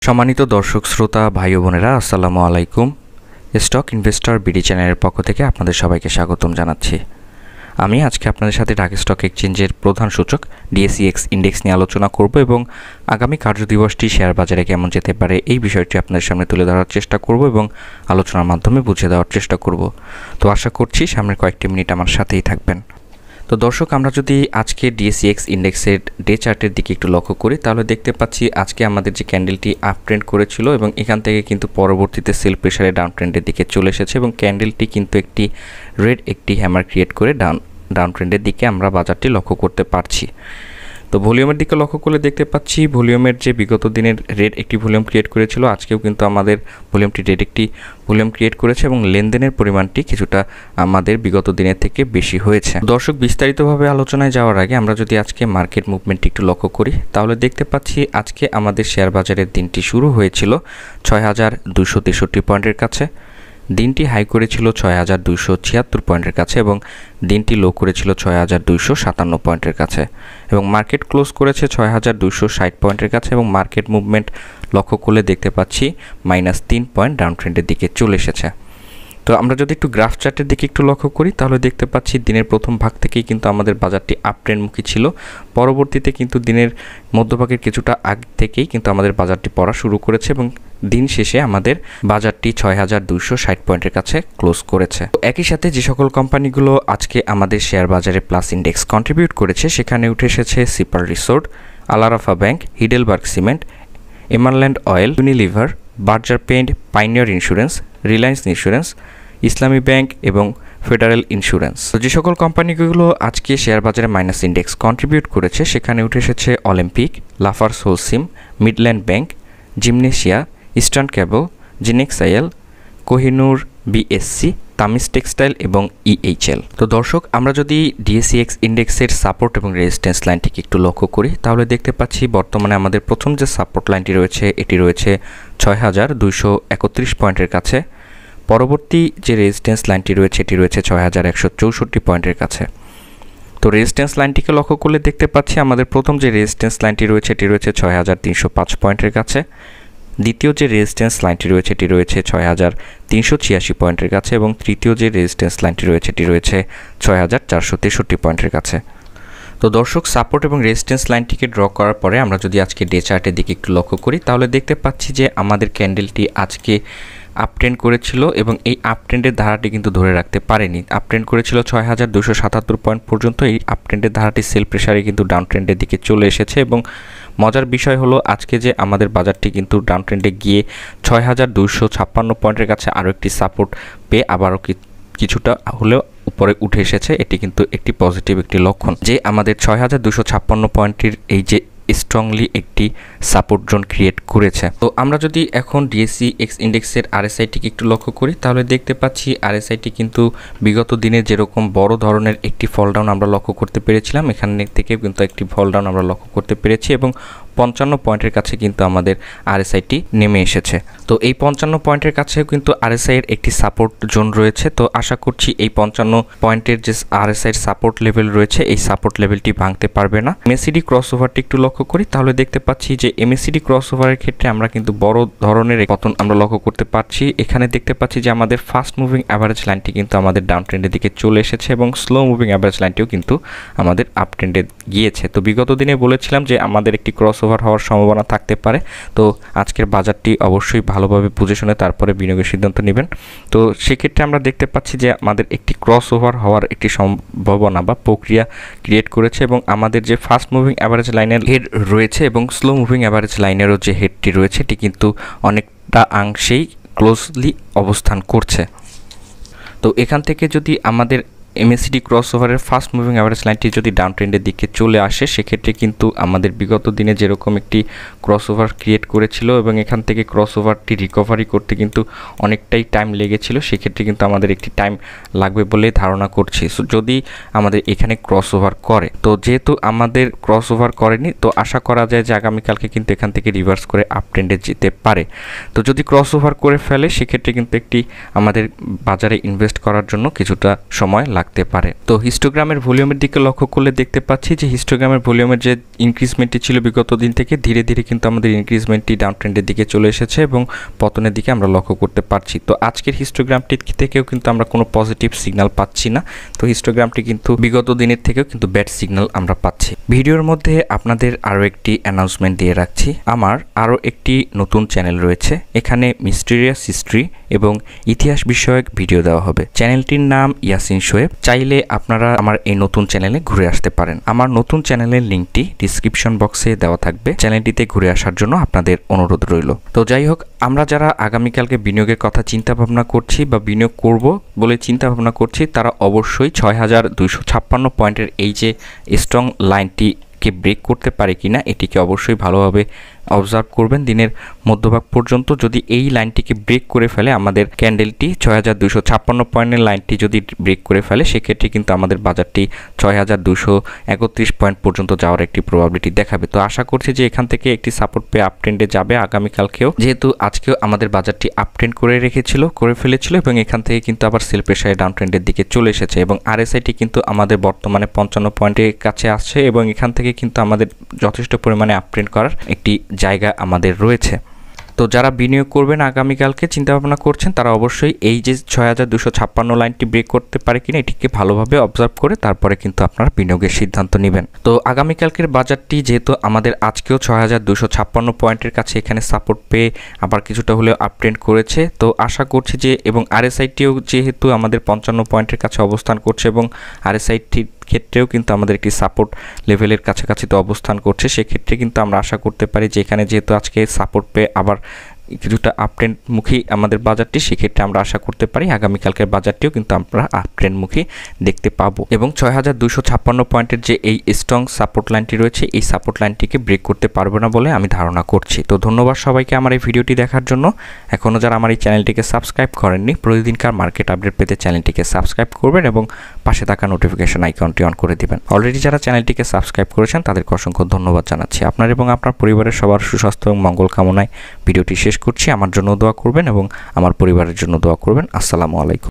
সম্মানিত দর্শক শ্রোতা ভাই ও বোনেরা, আসসালামু আলাইকুম। স্টক ইনভেস্টর বিডি চ্যানেলের পক্ষ থেকে আপনাদের সবাইকে স্বাগতম জানাচ্ছি। আমি আজকে আপনাদের সাথে ঢাকা স্টক এক্সচেঞ্জের প্রধান সূচক ডিএসইএক্স ইন্ডেক্স নিয়ে আলোচনা করব এবং আগামী কার্যদিবসটি শেয়ার বাজারে কেমন যেতে পারে এই বিষয়টি আপনাদের সামনে তুলে ধরার চেষ্টা করব এবং আলোচনার মাধ্যমে বুঝিয়ে দেওয়ার চেষ্টা করব। তো আশা করছি সামনের কয়েকটি মিনিট আমার সাথেই থাকবেন। তো দর্শক, আমরা যদি আজকে ডিএসইএক্স ইন্ডেক্সের ডে চার্টের দিকে একটু লক্ষ্য করি তাহলে দেখতে পাচ্ছি আজকে আমাদের যে ক্যান্ডেলটি আপ ট্রেন্ড করেছিল এবং এখান থেকে কিন্তু পরবর্তীতে সেল প্রেসারে ডাউন ট্রেন্ডের দিকে চলে এসেছে এবং ক্যান্ডেলটি কিন্তু একটি হ্যামার ক্রিয়েট করে ডাউন ট্রেন্ডের দিকে আমরা বাজারটি লক্ষ্য করতে পারছি। তো ভলিউমের দিকে লক্ষ্য করলে দেখতে পাচ্ছি ভলিউমের যে বিগত দিনের রেড একটি ভলিউম ক্রিয়েট করেছিল, আজকেও কিন্তু আমাদের ভলিউমটি রেড একটি ভলিউম ক্রিয়েট করেছে এবং লেনদেনের পরিমাণটি কিছুটা আমাদের বিগত দিনের থেকে বেশি হয়েছে। দর্শক, বিস্তারিতভাবে আলোচনায় যাওয়ার আগে আমরা যদি আজকে মার্কেট মুভমেন্টটি একটু লক্ষ্য করি তাহলে দেখতে পাচ্ছি আজকে আমাদের শেয়ার বাজারের দিনটি শুরু হয়েছিল ৬,২৬৩ পয়েন্টের কাছে, দিনটি হাই করেছিল ৬,২৭৬ পয়েন্টের কাছে এবং দিনটি লো করেছিল ৬,২৫৭ পয়েন্টের কাছে এবং মার্কেট ক্লোজ করেছে ৬,২৬০ পয়েন্টের কাছে এবং মার্কেট মুভমেন্ট লক্ষ্য করলে দেখতে পাচ্ছি -3 পয়েন্ট ডাউন ট্রেন্ডের দিকে চলে এসেছে। তো আমরা যদি একটু গ্রাফ চার্টের দিকে একটু লক্ষ্য করি তাহলে দেখতে পাচ্ছি দিনের প্রথম ভাগ থেকেই কিন্তু আমাদের বাজারটি আপ ট্রেন্ডমুখী ছিল, পরবর্তীতে কিন্তু দিনের মধ্যভাগের কিছুটা আগ থেকেই কিন্তু আমাদের বাজারটি পড়া শুরু করেছে এবং দিন শেষে আমাদের বাজারটি ৬,২৬০ পয়েন্টের কাছে ক্লোজ করেছে। একই সাথে যে সকল কোম্পানিগুলো আজকে আমাদের শেয়ার বাজারে প্লাস ইন্ডেক্স কন্ট্রিবিউট করেছে সেখানে উঠে এসেছে Sea Pearl resort, Alarafah bank, Heidelberg cement, Emerald oil, Unilever, Berger paint, Pioneer insurance, Reliance insurance, Islami bank এবং ফেডারেল ইন্স্যুরেন্স। তো যে সকল কোম্পানিগুলো আজকে শেয়ার বাজারে মাইনাস ইন্ডেক্স কন্ট্রিবিউট করেছে সেখানে উঠে এসেছে Olympic, লাফার্স Holcim, Midland bank, জিমনেশিয়া, eastern কেবল, জিনেক্সাইল, কোহিনুর বিএসসি, তামিজ টেক্সটাইল এবং ইএইচএল। তো দর্শক, আমরা যদি ডিএসইএক্স ইন্ডেক্সের সাপোর্ট এবং রেজিস্ট্যান্স লাইনটিকে একটু লক্ষ্য করি তাহলে দেখতে পাচ্ছি বর্তমানে আমাদের প্রথম যে সাপোর্ট লাইনটি রয়েছে এটি রয়েছে ৬,২৩১ পয়েন্টের কাছে, পরবর্তী যে রেজিস্ট্যান্স লাইনটি রয়েছে এটি রয়েছে ৬,১৬৪ পয়েন্টের কাছে। তো রেজিস্ট্যান্স লাইনটিকে লক্ষ্য করলে দেখতে পাচ্ছি আমাদের প্রথম যে রেজিস্ট্যান্স লাইনটি রয়েছে এটি রয়েছে ৬,৩০৫ পয়েন্টের কাছে, দ্বিতীয় যে রেজিস্ট্যান্স লাইনটি রয়েছে এটি রয়েছে ৬,৩৮৬ পয়েন্টের কাছে এবং তৃতীয় যে রেজিস্ট্যান্স লাইনটি রয়েছে এটি রয়েছে ৬,৪৬৩ পয়েন্টের কাছে। তো দর্শক, সাপোর্ট এবং রেজিস্ট্যান্স লাইনটিকে ড্র করার পরে আমরা যদি আজকে ডে চার্টের দিকে একটু লক্ষ্য করি তাহলে দেখতে পাচ্ছি যে আমাদের ক্যান্ডেলটি আজকে আপ ট্রেন্ড করেছিল এবং এই আপ ট্রেন্ডের ধারাটি কিন্তু ধরে রাখতে পারেনি। আপ ট্রেন্ড করেছিল ৬,২৭৭ পয়েন্ট পর্যন্ত, এই আপ ট্রেন্ডের ধারাটি সেল প্রেসারে কিন্তু ডাউন ট্রেন্ডের দিকে চলে এসেছে এবং মজার বিষয় হলো আজকে যে আমাদের বাজারটি কিন্তু ডাউন ট্রেন্ডে গিয়ে ৬,২৫৬ পয়েন্টের কাছে আরও একটি সাপোর্ট পেয়ে আবারও কিছুটা হলেও উপরে উঠে এসেছে। এটি কিন্তু একটি পজিটিভ একটি লক্ষণ যে আমাদের ৬,২৫৬ পয়েন্টের এই যে স্ট্রংলি একটি সাপোর্ট জোন ক্রিয়েট করেছে। তো আমরা যদি এখন ডিএসইএক্স ইন্ডেক্সের আরএসআইটিকে একটু লক্ষ্য করি তাহলে দেখতে পাচ্ছি আরএসআইটি কিন্তু বিগত দিনে যেরকম বড় ধরনের একটি ফল ডাউন আমরা লক্ষ্য করতে পেরেছিলাম এখান থেকে কিন্তু একটি ফল ডাউন আমরা লক্ষ্য করতে পেরেছি এবং ৫৫ পয়েন্টের কাছে কিন্তু আমাদের আরএসআইটি নেমে এসেছে। তো এই ৫৫ পয়েন্টের কাছেও কিন্তু আরএসআই এর একটি সাপোর্ট জোন রয়েছে। তো আশা করছি এই ৫৫ পয়েন্টের যে আরএসআই এর সাপোর্ট লেভেল রয়েছে এই সাপোর্ট লেভেলটি ভাঙতে পারবে না। এমএসিডি ক্রসওভারটি একটু লক্ষ্য করি তাহলে দেখতে পাচ্ছি যে এমএসিডি ক্রসওভারের ক্ষেত্রে আমরা কিন্তু বড় ধরনের পতন আমরা লক্ষ্য করতে পারছি। এখানে দেখতে পাচ্ছি যে আমাদের ফাস্ট মুভিং অ্যাভারেজ লাইনটি কিন্তু আমাদের ডাউন ট্রেন্ডের দিকে চলে এসেছে এবং স্লো মুভিং অ্যাভারেজ লাইনটিও কিন্তু আমাদের আপ ট্রেন্ডে গিয়েছে। তো বিগত দিনে বলেছিলাম যে আমাদের একটি ক্রসওভার হওয়ার সম্ভাবনা থাকতে পারে। তো আজকের বাজারটি অবশ্যই ভালোভাবে বুঝে শুনে তারপরে বিনিয়োগের সিদ্ধান্ত নেবেন। তো সেক্ষেত্রে আমরা দেখতে পাচ্ছি যে আমাদের একটি ক্রসওভার হওয়ার একটি সম্ভাবনা বা প্রক্রিয়া ক্রিয়েট করেছে এবং আমাদের যে ফাস্ট মুভিং অ্যাভারেজ লাইনের হেড রয়েছে এবং স্লো মুভিং অ্যাভারেজ লাইনেরও যে হেডটি রয়েছে এটি কিন্তু অনেকটা অংশেই ক্লোজলি অবস্থান করছে। তো এখান থেকে যদি আমাদের এমএসিডি ক্রসওভারের ফাস্ট মুভিং অ্যাভারেজ লাইনটি যদি ডাউন ট্রেন্ডের দিকে চলে আসে সেক্ষেত্রে কিন্তু আমাদের বিগত দিনে যেরকম একটি ক্রসওভার ক্রিয়েট করেছিল এবং এখান থেকে ক্রসওভারটি রিকভারি করতে কিন্তু অনেকটাই টাইম লেগেছিল, সেক্ষেত্রে কিন্তু আমাদের একটি টাইম লাগবে বলে ধারণা করছি। সো যদি আমাদের এখানে ক্রসওভার করে, তো যেহেতু আমাদের ক্রসওভার করেনি তো আশা করা যায় যে আগামীকালকে কিন্তু এখান থেকে রিভার্স করে আপ ট্রেন্ডে যেতে পারে। তো যদি ক্রসওভার করে ফেলে সেক্ষেত্রে কিন্তু একটি আমাদের বাজারে ইনভেস্ট করার জন্য কিছুটা সময় লাগবে। থাকতে পারে। তো হিস্টোগ্রামের ভলিউমের দিকে লক্ষ্য করলে দেখতে পাচ্ছি যে হিস্টোগ্রামের ভলিউমের যে ইনক্রিজমেন্টটি ছিল বিগত দিন থেকে ধীরে ধীরে কিন্তু আমাদের ইনক্রিজমেন্টটি ডাউন ট্রেন্ডের দিকে চলে এসেছে এবং পতনের দিকে আমরা লক্ষ্য করতে পারছি। তো আজকের হিস্টোগ্রামটি থেকেও কিন্তু আমরা কোনো পজিটিভ সিগন্যাল পাচ্ছি না। তো হিস্টোগ্রামটি কিন্তু বিগত দিনের থেকেও কিন্তু ব্যাড সিগন্যাল আমরা পাচ্ছি। ভিডিওর মধ্যে আপনাদের আরও একটি অ্যানাউন্সমেন্ট দিয়ে রাখছি। আমার আরও একটি নতুন চ্যানেল রয়েছে, এখানে মিস্টেরিয়াস হিস্ট্রি এবং ইতিহাস বিষয়ক ভিডিও দেওয়া হবে। চ্যানেলটির নাম ইয়াসিন শোয়েব। চাইলে আপনারা আমার এই নতুন চ্যানেলে ঘুরে আসতে পারেন। আমার নতুন চ্যানেলের লিঙ্কটি ডিসক্রিপশন বক্সে দেওয়া থাকবে। চ্যানেলটিতে ঘুরে আসার জন্য আপনাদের অনুরোধ রইল। তো যাই হোক, আমরা যারা আগামীকালকে বিনিয়োগের কথা চিন্তা ভাবনা করছি বা বিনিয়োগ করব বলে চিন্তা ভাবনা করছি, তারা অবশ্যই ৬,২৫৬ পয়েন্টের এই যে স্ট্রং লাইনটিকে ব্রেক করতে পারে কিনা এটিকে অবশ্যই ভালোভাবে অবজার্ভ করবেন দিনের মধ্যভাগ পর্যন্ত। যদি এই লাইনটিকে ব্রেক করে ফেলে, আমাদের ক্যান্ডেলটি ৬,২৫৬ পয়েন্টের লাইনটি যদি ব্রেক করে ফেলে, সেক্ষেত্রে কিন্তু আমাদের বাজারটি ৬,২৩১ পয়েন্ট পর্যন্ত যাওয়ার একটি প্রবাবিলিটি দেখাবে। তো আশা করছি যে এখান থেকে একটি সাপোর্ট পেয়ে আপ ট্রেন্ডে যাবে আগামীকালকেও, যেহেতু আজকেও আমাদের বাজারটি আপ ট্রেন্ড করে ফেলেছিল এবং এখান থেকে কিন্তু আবার সেল প্রেসারে ডাউন ট্রেন্ডের দিকে চলে এসেছে এবং আরএসআইটি কিন্তু আমাদের বর্তমানে ৫৫ পয়েন্টের কাছে আসছে এবং এখান থেকে কিন্তু আমাদের যথেষ্ট পরিমাণে আপ ট্রেন্ড করার একটি জায়গা আমাদের রয়েছে। তো যারা বিনিয়োগ করবেন আগামীকালকে চিন্তা ভাবনা করছেন, তারা অবশ্যই এই যে ৬,২৫৬ লাইনটি ব্রেক করতে পারে কিনা এটিকে ভালোভাবে অবজার্ভ করে তারপরে কিন্তু আপনারা বিনিয়োগের সিদ্ধান্ত নেবেন। তো আগামীকালকের বাজারটি যেহেতু আমাদের আজকেও ৬,২৫৬ পয়েন্টের কাছে এখানে সাপোর্ট পেয়ে আবার কিছুটা হলেও আপট্রেন্ড করেছে, তো আশা করছি যে এবং আরএসআইটিও যেহেতু আমাদের ৫৫ পয়েন্টের কাছে অবস্থান করছে এবং আরএসআইটির ক্ষেত্রেও কিন্তু আমাদের একটি সাপোর্ট লেভেলের কাছাকাছি তো অবস্থান করছে, সেক্ষেত্রে কিন্তু আমরা আশা করতে পারি যে এখানে যেহেতু আজকে সাপোর্ট পেয়ে আবার কিছুটা আপট্রেন্ডমুখী আমাদের বাজারটি, সেক্ষেত্রে আমরা আশা করতে পারি আগামীকালকের বাজারটিও কিন্তু আমরা আপট্রেন্ডমুখী দেখতে পাবো এবং ৬,২৫৬ পয়েন্টের যে এই স্ট্রং সাপোর্ট লাইনটি রয়েছে এই সাপোর্ট লাইনটিকে ব্রেক করতে পারবে না বলে আমি ধারণা করছি। তো ধন্যবাদ সবাইকে আমার এই ভিডিওটি দেখার জন্য। এখনও যারা আমার এই চ্যানেলটিকে সাবস্ক্রাইব করেননি, প্রতিদিনকার মার্কেট আপডেট পেতে চ্যানেলটিকে সাবস্ক্রাইব করবেন এবং পাশে থাকা নোটিফিকেশন আইকনটি অন করে দিবেন। অলরেডি যারা চ্যানেলটিকে সাবস্ক্রাইব করেছেন তাদেরকে অসংখ্য ধন্যবাদ জানাচ্ছি। আপনার এবং আপনার পরিবারের সবার সুস্বাস্থ্য এবং মঙ্গল কামনায় ভিডিওটি শেষ করছি। আমার জন্য দোয়া করবেন এবং আমার পরিবারের জন্য দোয়া করবেন। আসসালামু আলাইকুম।